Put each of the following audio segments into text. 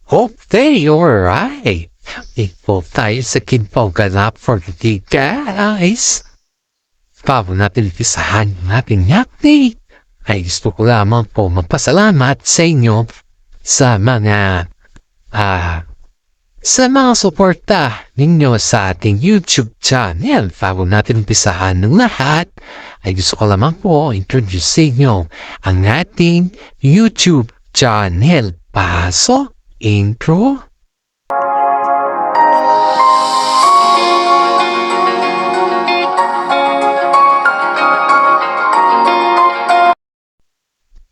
Okay, alright. Equal tayo sa kinpoganap for today, guys. Bago natin pisahan yung ating update, ay gusto ko lamang po magpasalamat sa inyo sa mga suporta ninyo sa ating YouTube channel. Bago natin pisahan ng lahat, ay gusto ko lamang po introduce sa inyo ang ating YouTube channel. Pasok! Intro.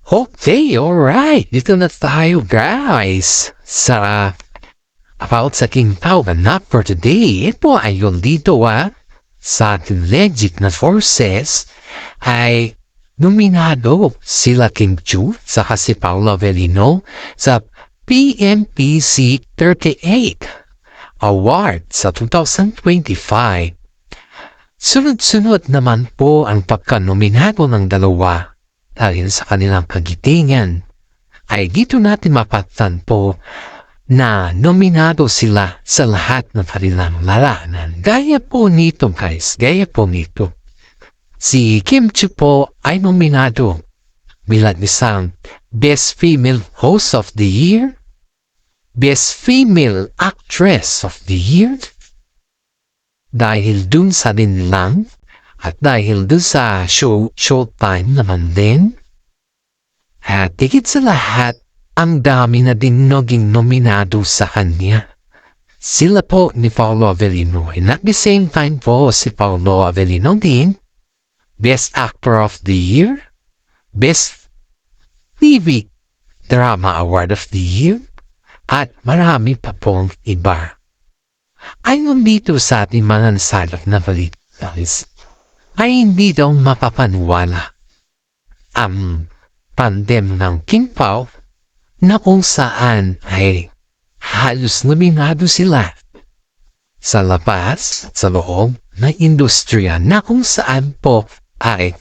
Okay, alright. Dito na tayo, guys. About sa King Power for today. Ito ay yung dito sa ating legit na forces ay nominado sila Kim Chu saka si Paolo Avellino sa PMPC 38 Award sa 2025. Sunod-sunod naman po ang pagkanominado ng dalawa dahil sa kanilang kagitingan. Ay dito natin mapatan po na nominado sila sa lahat ng kanilang lalanan. Gaya po nito, guys. Gaya po nito. Si Kim Chu po ay nominado bilang isang Best Female Host of the Year, Best Female Actress of the Year, dahil dun sa din lang, at dahil dun sa Showtime naman din. At higit sa lahat, ang dami na din naging nominado sa kanya. Sila po ni Paolo Avellino. And at the same time po, si Paolo Avellino din, Best Actor of the Year, Best TV Drama Award of the Year, at marami pa pong iba. Ayon dito sa ating mga nasalap na balita, ay hindi daw mapapaniwala ang tandem ng King Pao na kung saan ay halos nominado sila sa labas at sa loob ng industriya na kung saan po ay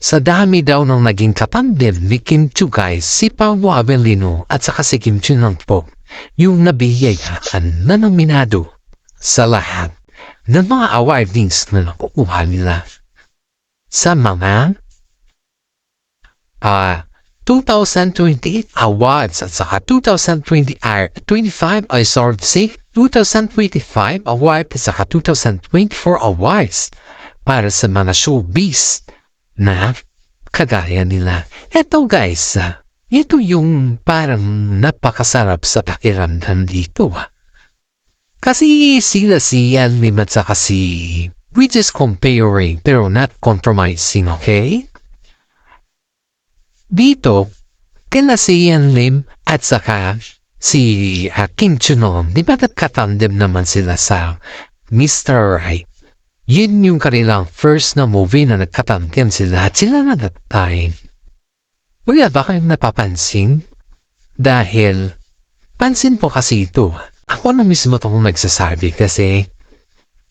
sa dami daw ng naging katandem ni Kim Chu, guys, si Paolo Avellino at saka si Kim Chu lang po yung nabiyayaan na nominado sa lahat ng mga awardings na nakukuha nila sa mga 2028 awards at saka 2025 award at saka 2024 awards para sa mga showbiz na kagaya nila. Ito, guys, ito yung parang napakasarap sa pakiramdam dito. Kasi sila si Ian Lim at saka si, we just comparing pero not compromising, okay? Dito, kila si Ian Lim at saka si Kim Chu noon, di ba katandem naman sila sa Mr. Right? Yun yung kanilang first na movie na nagkatandem sila at sila na that time. Wala ba kayong napapansin? Dahil, pansin po kasi ito. Ako na mismo itong nagsasabi kasi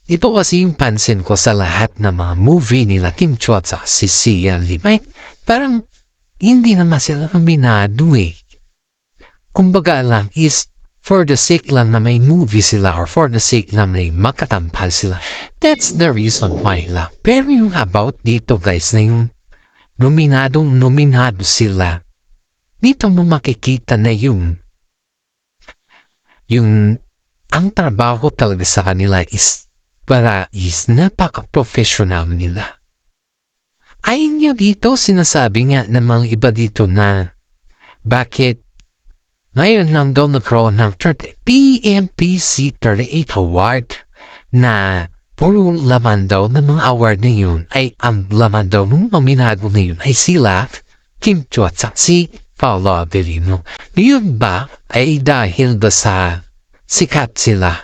ito kasi yung pansin ko sa lahat ng mga movie nila Kim Chu at si Ian Lim. Ay, parang hindi naman sila nominado eh. Kumbaga lang is for the sake lang na may movie sila or for the sake lang na makatampal sila. That's the reason why lang. Pero yung about dito, guys, na yung nominado sila, dito mo makikita na yung ang trabaho talaga sa kanila is napaka-professional nila. Ayun niya dito, sinasabi nga ng mga iba dito na bakit ngayon lang daw nagkaroon ng PMPC 38 Award na puro laman daw ng mga award na yun ay ang laman daw ng nominado na yun ay sila Kim Chu at si Paolo Avellino. Yun ba ay dahil ba sa sikat sila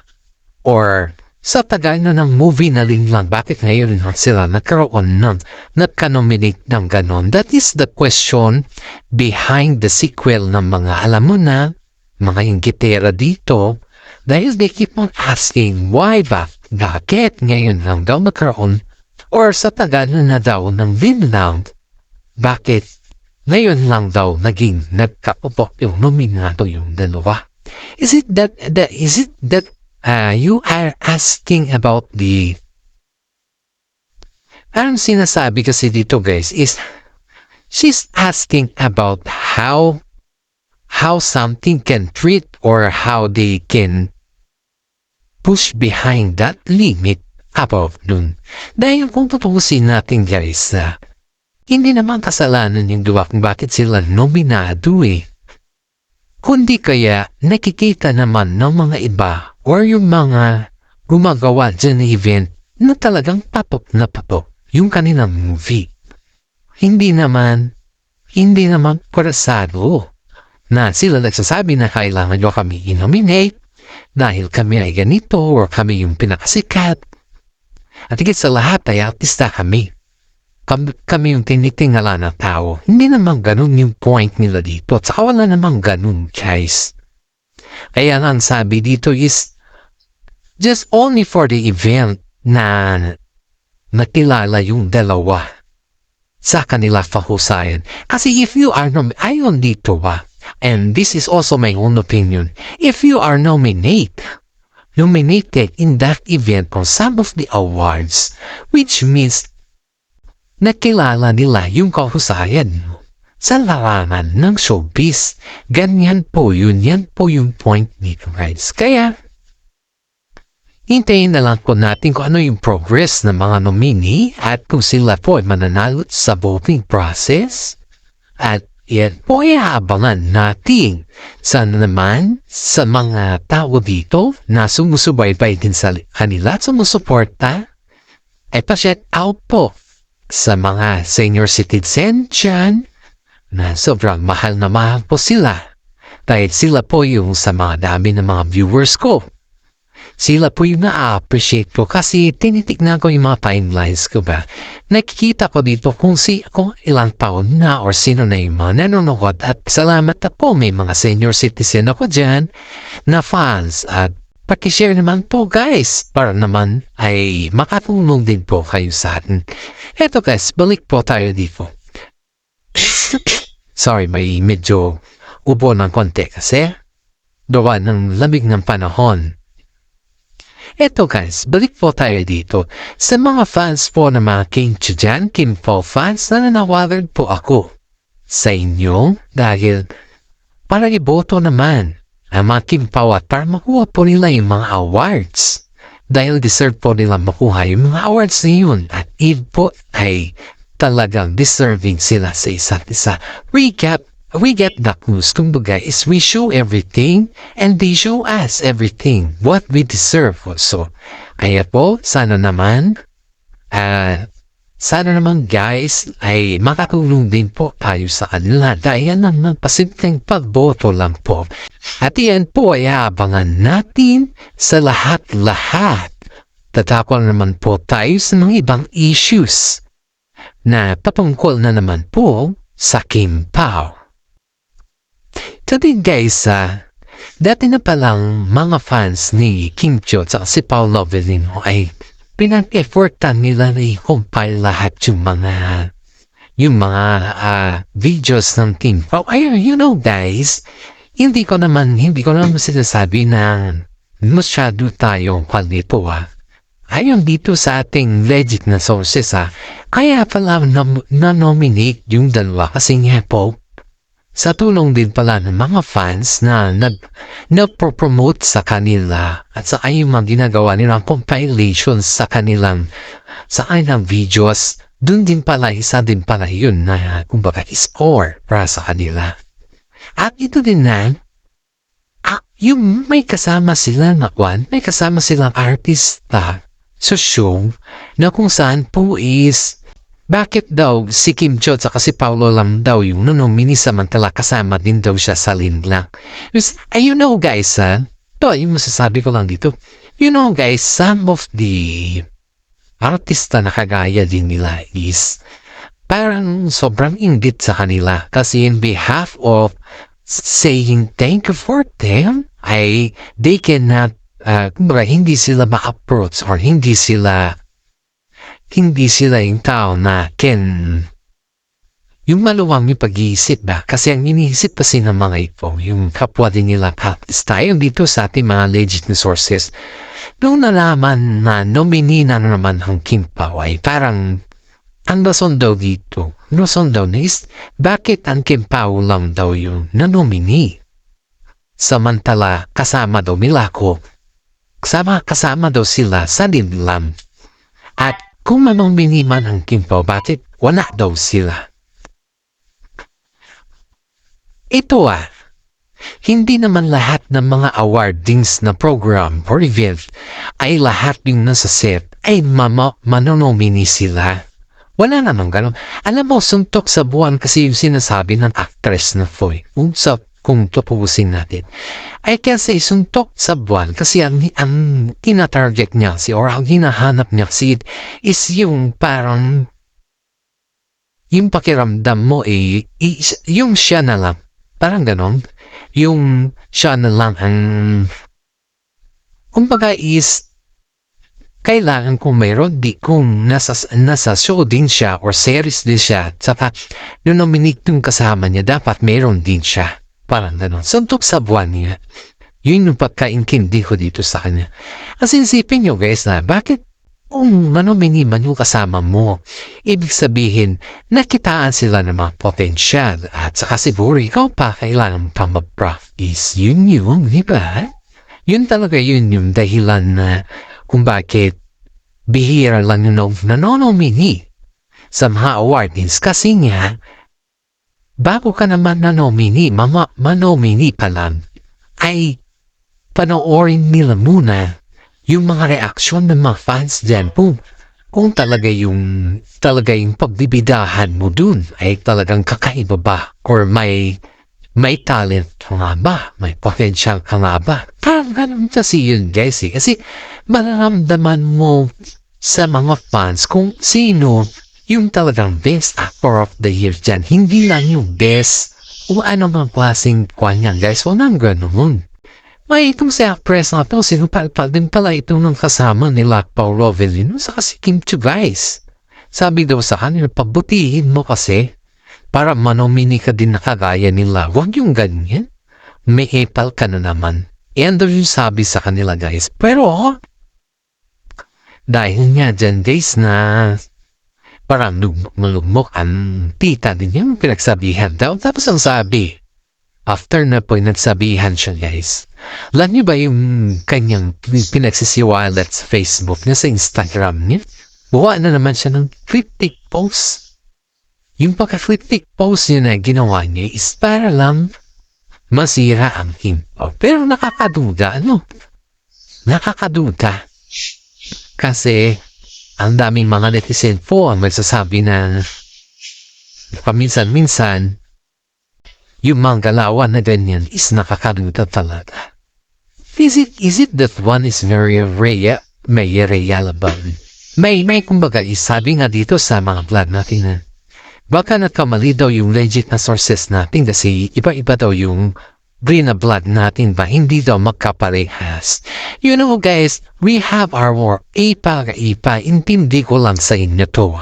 or sa tagal na ng movie na lang bakit ngayon lang sila nagkaroon ng nagka-nominate ng ganon? That is the question behind the sequel ng mga alam mo na mga inggitera dito dahil they keep on asking why ba? Bakit ngayon lang daw nagkaroon or sa tagal na daw ng Vinland? Bakit Ngayon lang daw naging nagkapopok yung nominado yung dalawa. Is it that you are asking about the ang sinasabi kasi dito guys is she's asking about how something can treat or how they can push behind that limit above nun. Dahil kung tutuusin natin guys hindi naman kasalanan yung gawa kung bakit sila nominado kundi kaya nakikita naman ng mga iba or yung mga gumagawa dyan na event na talagang patok na patok yung kanilang movie. Hindi naman kurasado na sila nagsasabi na kailangan nyo kami i-nominate dahil kami ay ganito or kami yung pinakasikat. At higit sa lahat ay artista kami. Kami yung tinitingala ng tao. Hindi naman ganun yung point nila dito. At saka wala naman ganun, guys. Kaya nga ang sabi dito is just only for the event na nakilala yung dalawa sa kanila pahusayan. Kasi if you are ayon dito and this is also my own opinion, if you are nominated in that event on some of the awards, which means nakilala nila yung kahusayan mo sa larangan ng showbiz. Ganyan po yun. Yan po yung point nito guys. Kaya hintayin na lang po natin kung ano yung progress ng mga nominee at kung sila po ay mananalo sa voting process. At yan po ay aabangan natin. Sana naman sa mga tao dito na sumusubaybay din sa kanila at sumusuporta ay pa-shout out po sa mga senior citizen dyan na sobrang mahal na mahal po sila. Dahil sila po yung sa mga dami ng mga viewers ko. Sila po yung na-appreciate ko kasi tinitignan ko yung mga timelines ko ba. Nakikita ko dito kung ilang taon na or sino na yung mga nanonood at salamat na po may mga senior citizen ako dyan na fans at pakishare naman po guys para naman ay makatulong din po kayo sa atin. Eto guys, balik po tayo dito. Sorry, may medyo ubo ng konti kasi gawa ng lamig ng panahon. Eto guys, balik po tayo dito. Sa mga fans po na mga King Chu dyan, Kim Po fans, nananawagan po ako sa inyo dahil para iboto naman ang mga Kim Po at para makuha po nila yung mga awards. Dahil deserve po nila makuha yung mga awards na yun at if po ay talagang deserving sila sa isa't isa. We get the clues. Kumbaga is we show everything and they show us everything what we deserve also. Kaya po, sana naman guys ay makatulong din po tayo sa kanila dahil ng pasimpleng pagboto lang po. At yan po ay aabangan natin sa lahat-lahat. Tatapon naman po tayo sa mga ibang issues na patungkol na naman po sa Kim Pao. Today guys, dati na palang mga fans ni Kim Chiu at si Paolo Avellino ay pinag-effortan nila na i-compile lahat yung mga videos ng Kim Pao. You know guys, hindi ko naman sinasabi na masyado tayong palito Ayon dito sa ating legit na sources kaya pala na-nominate yung dalawa kasi nga po sa tulong din pala ng mga fans na nag-promote sa kanila at sa yung mga ginagawa nilang compilations sa kanilang videos, dun din pala, isa din pala yun na kumbaga score para sa kanila. At ito din na, yung may kasama silang artista sa show na kung saan po is bakit daw si Kim Chiu at si Paolo lang daw yung nonomini samantala kasama din daw siya sa Linlang. You know guys, ito yung masasabi ko lang dito. You know guys, some of the artista na kagaya din nila is parang sobrang inggit sa kanila. Kasi in behalf of saying thank you for them, they cannot, hindi sila ma-approach or hindi sila yung tao na yung maluwang yung pag-iisip ba? Kasi ang iniisip kasi ng mga ito, yung kapwa din nila tayo dito sa ating mga legit na sources. Nung nalaman na nominee na naman ang Kim Pao ay parang ang rason daw dito, rason daw is bakit ang Kim Pao lang daw yung na-nominee? Samantala kasama daw nila ko. Kasama daw sila sa Linlam. At kung ma-nominee man ang Kim Pao, bakit wala daw sila? Ito hindi naman lahat ng mga awardings na program or event ay lahat yung nasa set ay manonomini sila. Wala naman ganun. Alam mo, suntok sa buwan kasi yung sinasabi ng actress na Foy. Kung tupusin natin. Ay kasi suntok sa buwan kasi ang tina-target niya or ang hinahanap niya is yung parang yung pakiramdam mo yung siya na lang. Parang ganon. Yung siya na lang ang kumbaga is kailangan kung mayroon kung nasa show din siya or series din siya saka yung nominate yung kasama niya dapat mayroon din siya. Parang ganon. Suntok sa buwan niya. Yun yung pagkaintindi ko dito sa kanya. Kasi isipin nyo guys na bakit kung manomini man yung kasama mo, ibig sabihin, nakitaan sila ng mga potensyal at saka siguro ikaw pa kailangan pa mag-practice. Yun yung, di ba? Yun talaga yun yung dahilan na kung bakit bihira lang yung nanonomini sa mga awardings. Kasi nga, bago ka naman nanomini, manomini pa lang, ay panoorin nila muna yung mga reaksyon ng mga fans dyan kung talaga yung pagbibidahan mo dun ay talagang kakaiba ba or may talent ka nga ba, may potential ka nga ba. Parang ganun kasi yun guys kasi mararamdaman mo sa mga fans kung sino yung talagang best actor of the year dyan. Hindi lang yung best o ano mga klaseng kanya guys, walang ganun. May itong si actress na ito, sinupalpal din pala itong ng kasama nila Paul Rovelino sa kasi Kim Chu guys. Sabi daw sa kanila, pabutihin mo kasi para manomini ka din na kagaya nila. Huwag yung ganyan. May epal ka na naman. Yan daw yung sabi sa kanila guys. Pero, dahil nga dyan guys na parang lugmok ang tita din yung pinagsabihan daw. Tapos ang sabi, after na po nagsabihan siya guys, alam niyo ba yung kanyang pinagsisiwalat sa Facebook niya, sa Instagram niya? Buwa na naman siya ng cryptic post. Yung pagka-cryptic post niya na ginawa niya is para lang masira ang Kim Pao. Pero nakakaduda, Nakakaduda. Kasi ang daming mga netizen po ang magsasabi na paminsan-minsan yung mga galawan na ganyan is nakakaduda talaga. Is it that one is very rare? May reliable. May kumbaga isabi nga dito sa mga vlog natin na baka nagkamali daw yung legit na sources natin kasi iba-iba daw yung vlog natin ba hindi daw magkaparehas. You know guys, we have our ipa, intindi ko lang sa inyo to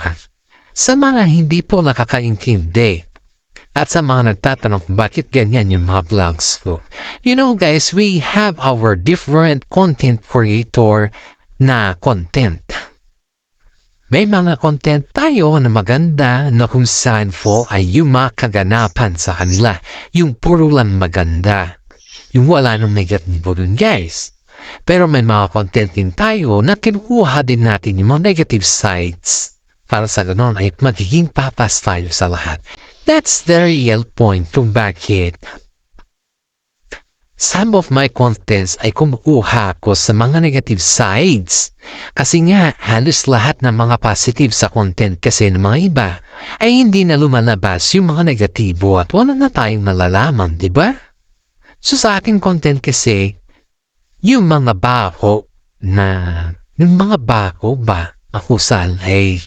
Sa mga hindi po nakakaintindi at sa mga nagtatanong bakit ganyan yung mga vlogs ko. You know guys, we have our different content creator na content. May mga content tayo na maganda na kung saan po ay yung mga kaganapan sa kanila. Yung puro lang maganda. Yung wala nang negatibo dun guys. Pero may mga content din tayo na kinukuha din natin yung mga negative sides. Para sa ganon ay magiging papas tayo sa lahat. That's the real point kung bakit some of my contents ay kumukuha ko sa mga negative sides. Kasi nga, halos lahat ng mga positive sa content kasi ng mga iba ay hindi na lumalabas yung mga negatibo at wala na tayong nalalaman, di ba? So sa ating content kasi, yung mga bako ba, akusal ay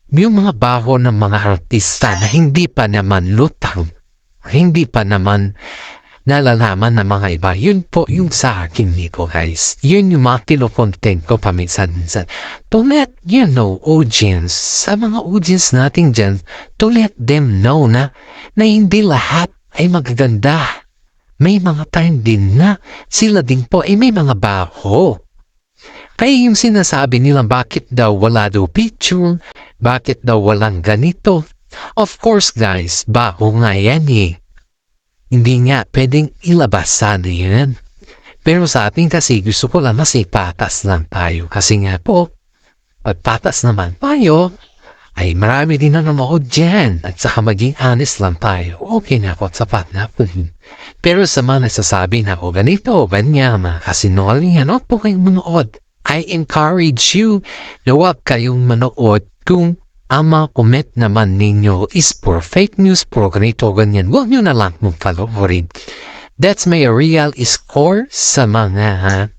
yung mga baho ng mga artista na hindi pa naman lutang, hindi pa naman nalalaman ng mga iba. Yun po yung sa akin nito guys. Yun yung mga kilo-content ko paminsan-minsan. To let audience, sa mga audience natin dyan, to let them know na hindi lahat ay magaganda. May mga time din na sila din po ay may mga baho. Kaya yung sinasabi nila bakit daw wala daw picture, bakit daw walang ganito. Of course guys, baho nga yan eh. Hindi nga pwedeng ilabas sana yan. Pero sa atin kasi gusto ko lang mas ipatas lang tayo. Kasi nga po, pag patas naman tayo, ay marami din na nanonood dyan. At saka maging honest lang tayo. Okay na po, sapat na po. Pero sa mga nasasabi na o ganito, ganyan, mga kasinungalingan, huwag po kayong manood. I encourage you na huwag kayong manood kung ang mga comment naman ninyo is for fake news, for ganito, ganyan. Huwag nyo na lang mong panoorin. That's my real score sa mga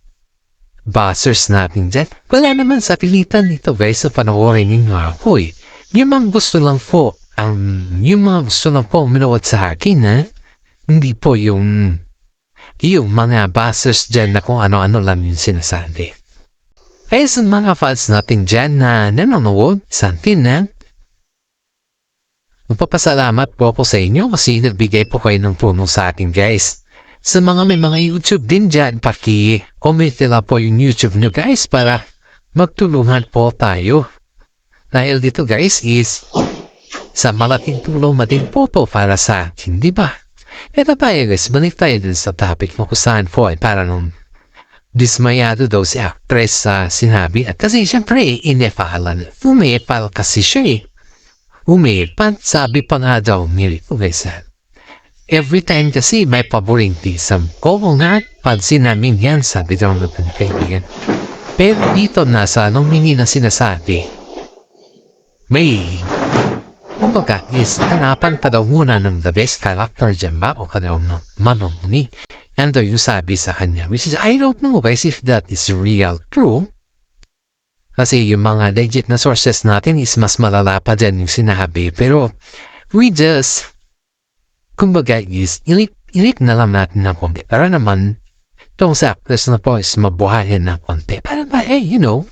buzzers natin dyan. Wala naman sa pilitan nito guys sa panoorin ninyo ako eh. Yung mga gusto lang po, manood sa akin hindi po yung mga buzzers dyan na kung ano-ano lang yung sinasabi. Kaya sa mga fans natin dyan na nanonood sa atin magpapasalamat po ako sa inyo kasi nagbigay po kayo ng puno sa atin guys. Sa mga may mga YouTube din dyan, paki-comment nila po yung YouTube nyo guys para magtulungan po tayo. Dahil dito guys is sa malaking tulong din po to para sa atin, di ba? Ito tayo guys, balik tayo din sa topic mo kung saan po ay para nung dismayado daw si actress sa sinabi at kasi siyempre inepalan. Umepal kasi siya eh. Umepal, sabi pa nga daw nilito guys every time kasi may favoritism. Kung nga, pansin namin yan, sabi daw ng kaibigan. Pero dito nasa anong mini na sinasabi, may kumbaga is hanapan pa daw muna ng the best character dyan ba o kadaw manong ni. And yung sabi sa kanya, which is, I don't know guys if that is real true. Kasi yung mga legit na sources natin is mas malala pa dyan yung sinabi. Pero, we just, kumbaga is, ilit na lang natin ng konti. Para naman, itong sa actress na po is mabuhayan ng konti. Para ba, yung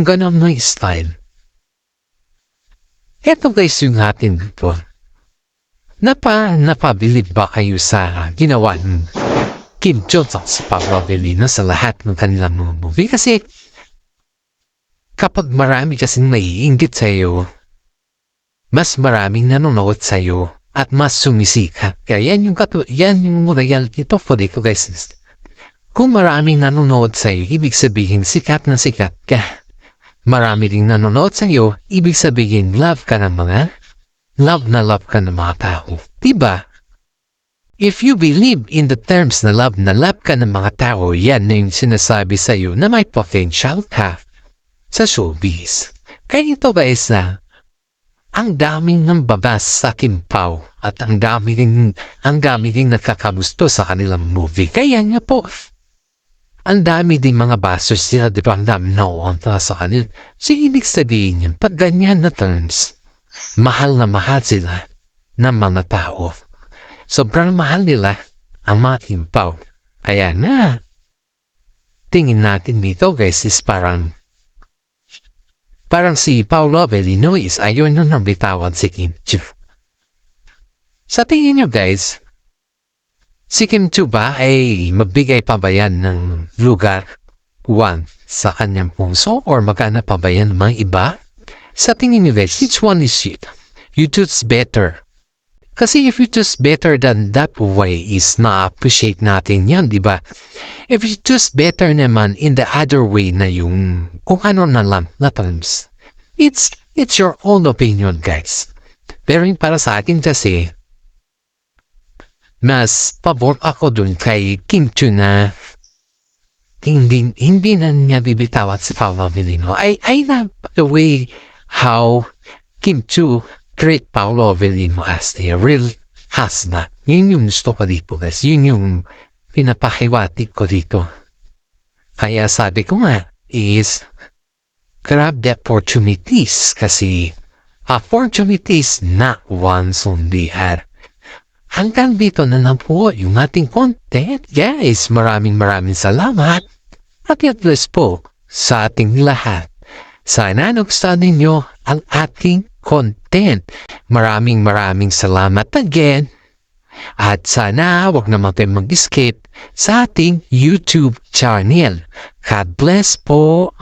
ganun na style. Eto guys yung atin dito. Napabilib ba kayo sa ginawa ng Kim Jong-un sa Pablo-Belino sa lahat ng kanilang mga movie? Kasi kapag marami kasing naiinggit sa iyo, mas maraming nanonood sa iyo at mas sumisikat. Kaya yan yung reality to for dito guys. Kung maraming nanonood sa iyo, ibig sabihin sikat na sikat ka. Marami ring nanonood sa iyo, ibig sabihin love ka ng love mga tao. Diba? If you believe in the terms na love ka ng mga tao, yan na yung sinasabi sa iyo na may potential ka sa showbiz. Kaya ito guys ang daming ng babas sa Kim Pao at ang dami ring nakakagusto sa kanilang movie. Kaya nga po, ang dami din mga basers sila, di ba? Ang dami na sa kanil. So, ibig sabihin yan, pag ganyan na terms, mahal na mahal sila ng mga tao. Sobrang mahal nila ang mga Kim Pao. Kaya na, tingin natin dito guys is parang si Paolo Avellino is ayaw na nang bitawan si Kim Chiu. Sa tingin nyo guys, si Kim Chiu ba ay magbigay pa ba yan ng lugar sa kanyang puso or magana pa ba yan ng mga iba? Sa tingin nyo guys, which one is it? You choose better. Kasi if you choose better than that way is na-appreciate natin yan, di ba? If you choose better naman in the other way na yung kung ano na lang na terms, it's your own opinion guys. Pero yung para sa akin kasi, mas pabor ako dun kay Kim Chiu na hindi na niya bibitawan si Paolo Avellino. I love the way how Kim Chiu treat Paolo Avellino as a real husband. Yun yung gusto ko dito guys. Yun yung pinapahiwatig ko dito. Kaya sabi ko nga is grab the opportunities kasi opportunities not once only had. hanggang dito na lang po yung ating content. Guys, maraming salamat. At God bless po sa ating lahat. Sana nagustuhan ninyo ang ating content. Maraming salamat again. At sana wag naman tayo mag-skip sa ating YouTube channel. God bless po.